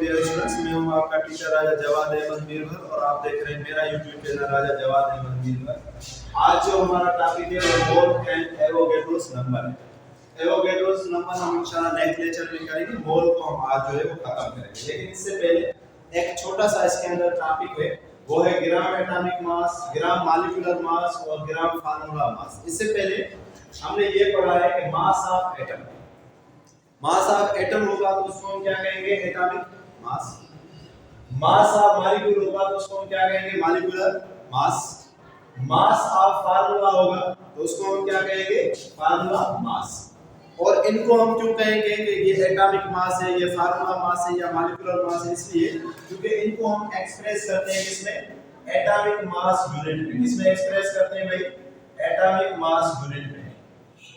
Dear students, मैं हूं आपका टीचर राजा जवाद अहमद मीरवर और आप देख रहे हैं मेरा यूट्यूब चैनल राजा जवाद अहमद मीरवर। आज जो हमारा टॉपिक है वो मोल एंड एवोगैड्रोस नंबर है। एवोगैड्रोस नंबर हम इंशाल्लाह नेक्स्ट लेक्चर में करेंगे। मोल को हम आज जो है वो खत्म करेंगे, लेकिन इससे पहले एक छोटा सा इसके अंदर टॉपिक है, वो है gram atomic mass, gram molecular mass और ग्राम फार्मूला मास। इससे पहले हमने ये पढ़ा है कि mass of atom, mass of atom होगा तो उसको हम क्या कहेंगे? Atomic mass. Mass of molecule होगा तो उसको हम क्या कहेंगे? Molecular mass. Mass of formula होगा तो उसको हम क्या कहेंगे? Formula mass. और इनको हम क्यों कहेंगे कि ये एटॉमिक मास है, ये फार्मूला मास है या मॉलिक्यूलर मास है? इसलिए क्योंकि इनको हम एक्सप्रेस करते हैं किसमें? एटॉमिक मास यूनिट में। किसमें एक्सप्रेस करते हैं भाई? एटॉमिक मास यूनिट में।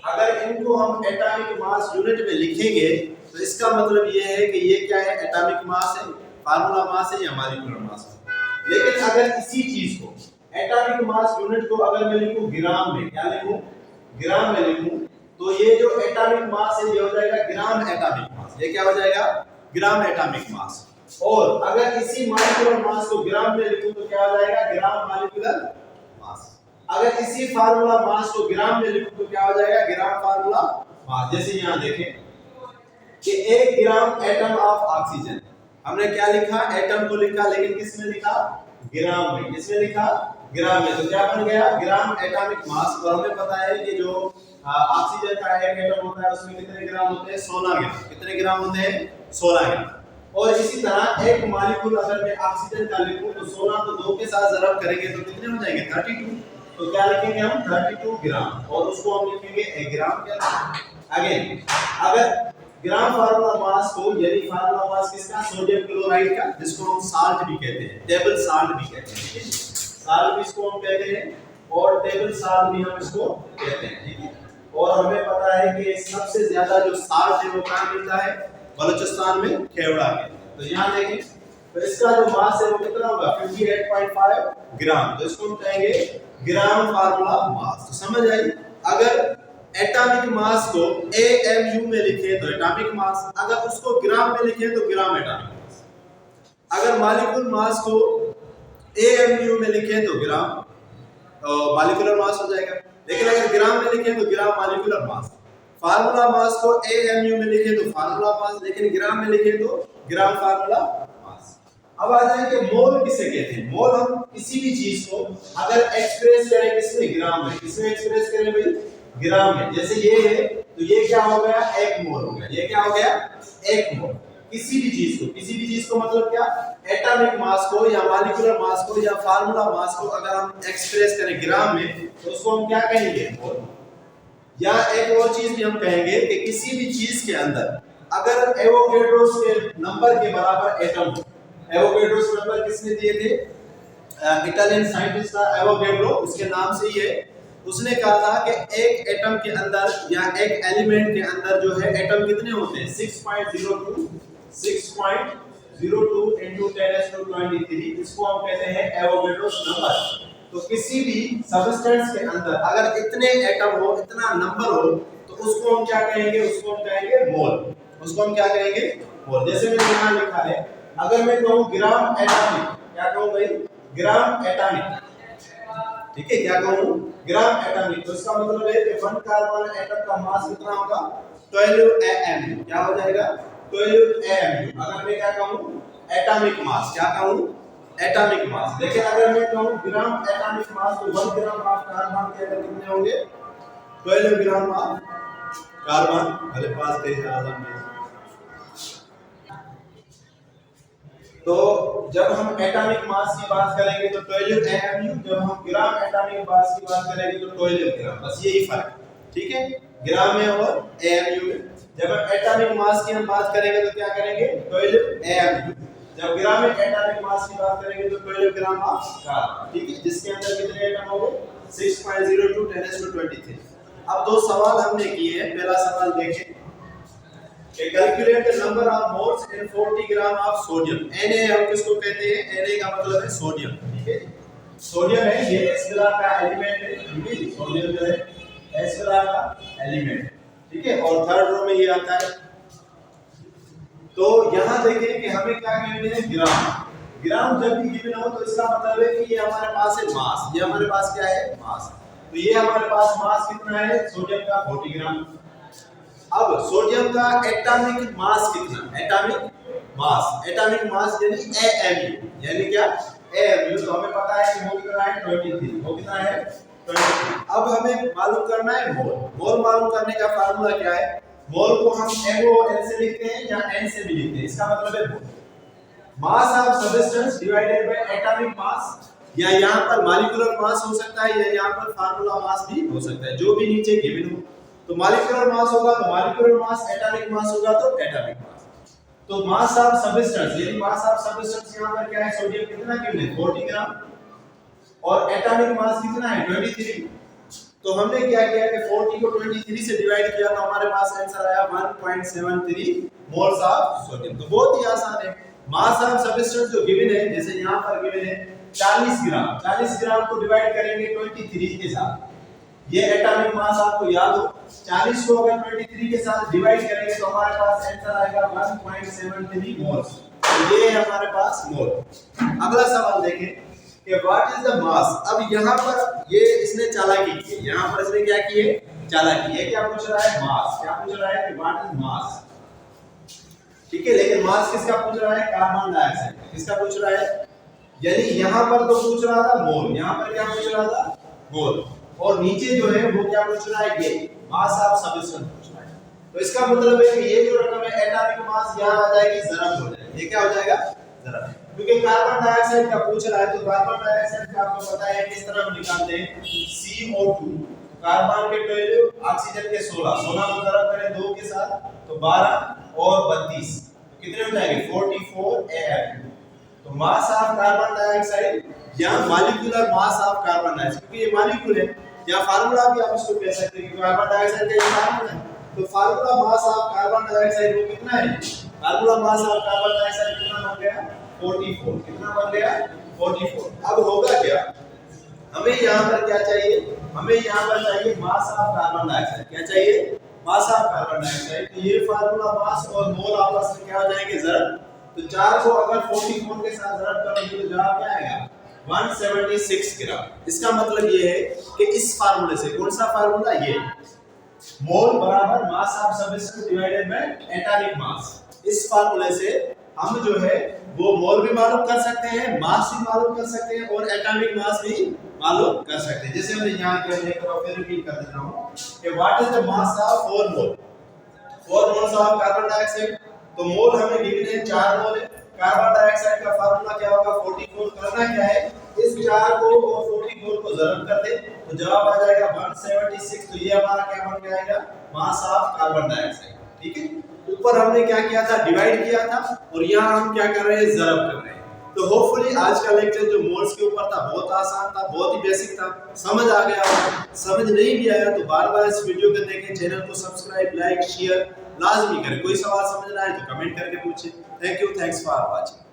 अगर इनको हम एटॉमिक मास यूनिट में लिखेंगे तो इसका मतलब ये है कि ये क्या है? एटॉमिक मास है, फार्मूला मास है या मॉलिक्यूलर मास है। लेकिन अगर इसी चीज को एटॉमिक मास यूनिट को अगर मैं लिखूं ग्राम में, क्या लिखूं? ग्राम में लिखूं, तो ये जो एटॉमिक मास है ये हो जाएगा ग्राम एटॉमिक मास। ये क्या हो जाएगा? Gram atomic mass. और अगर इसी मॉलिक्यूलर मास को ग्राम में लिखूं तो क्या हो जाएगा? Gram molecular mass. अगर इसी फार्मूला मास को ग्राम में लिखूं तो क्या हो जाएगा? ग्राम फार्मूला मास। जैसे यहां देखें कि 1 ग्राम एटम ऑफ ऑक्सीजन, हमने क्या लिखा? एटम को लिखा, लेकिन किस में लिखा? ग्राम में। किसमें लिखा? ग्राम में। तो क्या बन गया? Gram atomic mass. और हमें पता है कि जो ऑक्सीजन का एक एटम होता है उसमें कितने ग्राम होते हैं? 16 ग्राम। कितने ग्राम होते हैं? 16 ग्राम। और इसी तरह एक मॉलिक्यूल अगर मैं ऑक्सीजन का लिखूं तो 16 को 2 के साथ ज़रब करेंगे तो कितने हो जाएंगे? 32। तो क्या लिखेंगे हम? 32 ग्राम। और उसको हम लिखेंगे 1 ग्राम। क्या अगेन अगर ग्राम फार्मूला मास को, यदि फार्मूला मास किसका? सोडियम क्लोराइड का, जिसको हम साल्ट भी कहते हैं, टेबल साल्ट भी कहते हैं, ठीक है? साल्ट भी इसको हम कहते हैं और टेबल साल्ट भी हम इसको कहते हैं, ठीक है? और हमें पता है कि सबसे ज्यादा जो साल्ट है वो कहां मिलता है? बलूचिस्तान में, खेवड़ा में। तो यहां देखें तो इसका जो मास है वो कितना होगा? 58.5 ग्राम। तो इसको हम कहेंगे ग्राम फार्मूला मास। तो समझ आई? अगर एटॉमिक मास को AMU में लिखे तो एटॉमिक मास, अगर उसको ग्राम में लिखे तो ग्राम एटॉमिक मास। अगर मॉलिक्यूल मास को AMU में लिखे तो ग्राम मॉलिक्यूलर मास हो जाएगा। लेकिन अगर ग्राम में लिखे तो gram molecular mass. Formula mass को AMU में लिखे तो फार्मूला मास, लेकिन ग्राम में लिखे तो ग्राम फार्मूला मास। अब आ जाएंगे मोल किसे कहते हैं? मोल हम किसी भी चीज को अगर एक्सप्रेस करें किसमें? ग्राम में। किसमें एक्सप्रेस करें भाई? ग्राम में। जैसे ये है तो ये क्या हो गया? 1 मोल हो गया। ये क्या हो गया? 1 मोल। किसी भी चीज को, किसी भी चीज को मतलब क्या? एटॉमिक मास को या मॉलिक्यूलर मास को या फार्मूला मास को अगर हम एक्सप्रेस करें ग्राम में तो उसको हम क्या कहेंगे? मोल। या एक और चीज भी हम कहेंगे कि किसी भी चीज के अंदर अगर एवोगैड्रोस के नंबर के बराबर एटम हो। एवोगैड्रोस नंबर किसने दिए थे? इटालियन साइंटिस्ट था एवोगैड्रो, उसके नाम से ही है। उसने कहा था कि एक एटम के अंदर या एक एलिमेंट के अंदर जो है एटम कितने होते हैं? 6.02 into 10⁻23। इसको हम कहते हैं एवोगैड्रोस नंबर। तो किसी भी सब्सटेंस के अंदर अगर इतने एटम हो, इतना नंबर हो, तो उसको हम क्या कहेंगे? उसको हम कहेंगे मोल। उसको हम क्या कहेंगे? मोल। जैसे मैंने यहाँ लिखा है, अगर मैं कहूँ ग्राम एटॉमिक, क्या कहूँ भाई? ग्राम एटॉमिक, ठीक है? क्या कहूँ? Gram atomic. तो इसका मतलब है कि 1 कार्बन एटम का मास कितना होगा? 12 AMU। क्या हो जाएगा? 12 AMU। अगर मैं क्या कहूँ? Atomic mass. क्या कहूँ? Atomic mass. लेकिन अगर मैं कहूँ ग्राम एटॉमिक मास तो 1 ग्राम ऑफ कार्बन के अंदर कितने होंगे? 12 ग्राम ऑफ कार्बन। मेरे पास कई आलम है। तो जब हम एटॉमिक मास की बात करेंगे तो 12 AMU, जब हम ग्राम एटॉमिक मास की बात करेंगे तो 12 ग्राम। बस यही फर्क, ठीक है? ग्राम में और AMU में। जब हम एटॉमिक मास की हम बात करेंगे तो क्या करेंगे? 12 AMU। जब ग्राम में एटॉमिक मास की बात करेंगे तो 12 ग्राम ऑफ कार्बन, ठीक है? जिसके अंदर कितने एटम होंगे? 6.02 10⁻23। अब 2 सवाल हमने किए हैं। पहला सवाल देखें, calculate the number of moles in 40 gram of sodium. Na हम किसको कहते हैं? Na का मतलब है सोडियम, ठीक है? सोडियम है, ये S का एलिमेंट है, ठीक है? सोडियम जो है S का एलिमेंट, ठीक है? और थर्ड रो में ये आता है तो यहाँ देखिए कि हमें क्या गिवन है, ग्राम। ग्राम जब भी गिवन हो तो इसका मतलब है कि ये हमारे पास है मास, ये हमारे पास क्या है, मास। तो ये हमारे पास मास कितना है सोडियम का, 40 ग्राम। अब सोडियम का एटॉमिक मास कितना, एटॉमिक मास यानी AMU, यानी क्या, AMU। तो हमें पता है कि वो कितना है 23, वो कितना है 23। अब हमें मालूम करना है मोल मालूम करने का फार्मूला क्या है, मोल को हम MOL से लिखते हैं या N से भी लिखते हैं, इसका मतलब है mole. Mass of substance divided by atomic mass, या यहाँ पर मॉलिक्यूलर मास हो सकता है या यहाँ पर फार्मूला मास भी हो सकता है, जो भी नीचे गिवन हो। तो मॉलिक्यूलर मास होगा तो मॉलिक्यूलर मास, एटॉमिक मास होगा तो एटॉमिक मास। तो मास ऑफ सब्सटेंस यानी मास ऑफ सब्सटेंस यहाँ पर क्या है, सोडियम कितना गिवन है 40 ग्राम, और एटॉमिक मास कितना है 23। तो हमने क्या किया कि 40 को 23 से डिवाइड किया तो हमारे पास आंसर आया 1.73 मोल्स ऑफ सोडियम। तो बहुत ही आसान है। मास ऑफ सब्सटेंस जो गिवन है, जैसे यहाँ पर गिवन है 40 ग्राम, 40 ग्राम को डिवाइड करेंगे 23 के साथ, ये एटॉमिक मास आपको याद हो, 40 को अगर 23 के साथ डिवाइड करेंगे तो हमारे पास आंसर आएगा 1.73 मोल्स। तो ये है हमारे पास मोल। अगला सवाल देखें कि व्हाट इज द मास। अब यहाँ पर ये इसने चालाकी की है, यहाँ पर इसने क्या की है, चालाकी है। क्या पूछ रहा है, मास। क्या पूछ रहा है कि व्हाट इज मास, ठीक है। लेकिन मास किसका पूछ रहा है, कार्बन डाइऑक्साइड किसका पूछ रहा है, यानी यहाँ पर तो पूछ रहा था मोल, यहाँ पर क्या पूछ रहा था, मोल। और नीचे जो है वो क्या पूछ रहा है, ये मास ऑफ सब्सटेंस पूछ रहा है। तो इसका मतलब है कि ये जो रकम है एटॉमिक मास यहाँ आ जाएगी, जरब हो जाएगी। ये क्या हो जाएगा, जरब, क्योंकि कार्बन डाइऑक्साइड का पूछ रहा है। तो कार्बन डाइऑक्साइड का आपको पता है किस तरह हम निकालते हैं, CO2, कार्बन के 12, ऑक्सीजन के 16, 16 को जरब करें 2 के साथ तो 12 और 32, तो कितने हो जाएंगे 44 AMU। तो मास ऑफ कार्बन डाइऑक्साइड या molecular mass of carbon dioxide, क्योंकि ये मॉलिक्यूल है या फार्मूला भी आप इसको कह सकते हैं कि कार्बन डाइऑक्साइड का ये फार्मूला है। तो formula mass of carbon dioxide वो कितना है, formula mass of carbon dioxide कितना बन गया 44, कितना बन गया 44। अब होगा क्या, हमें यहाँ पर क्या चाहिए, हमें यहाँ पर चाहिए मास ऑफ कार्बन डाइऑक्साइड। क्या चाहिए, मास ऑफ कार्बन डाइऑक्साइड। तो ये फार्मूला मास और मोल आपस में क्या हो जाएंगे, जरब। तो 4 को अगर 44 के साथ जरब करेंगे तो जवाब क्या आएगा 176 ग्राम। इसका मतलब ये है कि इस फार्मूले से, कौन सा फार्मूला, ये मोल बराबर मास of substance divided by atomic मास, इस फार्मूले से हम जो है वो मोल भी मालूम कर सकते हैं, मास भी मालूम कर सकते हैं और एटॉमिक मास भी मालूम कर सकते हैं। जैसे हमने यहाँ किया है, तो फिर रिपीट कर देता हूँ कि what is the mass of 4 mole, 4 moles of carbon dioxide. तो मोल हमें गिवन है 4 मोल है। कार्बन डाइऑक्साइड का फार्मूला क्या होगा 44। करना क्या है, इस 4 को और 44 को जरब कर दे तो जवाब आ जाएगा 176। तो ये हमारा क्या बन जाएगा, मास ऑफ कार्बन डाइऑक्साइड। ठीक है, ऊपर हमने क्या किया था, डिवाइड किया था, और यहाँ हम क्या कर रहे हैं, जरब कर रहे हैं। तो होपफुली आज का लेक्चर जो मोल्स के ऊपर था बहुत आसान था, बहुत ही बेसिक था, समझ आ गया। समझ नहीं भी आया तो बार बार इस वीडियो को देखें, चैनल को सब्सक्राइब, लाइक, शेयर लाजमी करें। कोई सवाल समझना है तो कमेंट करके पूछें। Thank you, thanks for watching.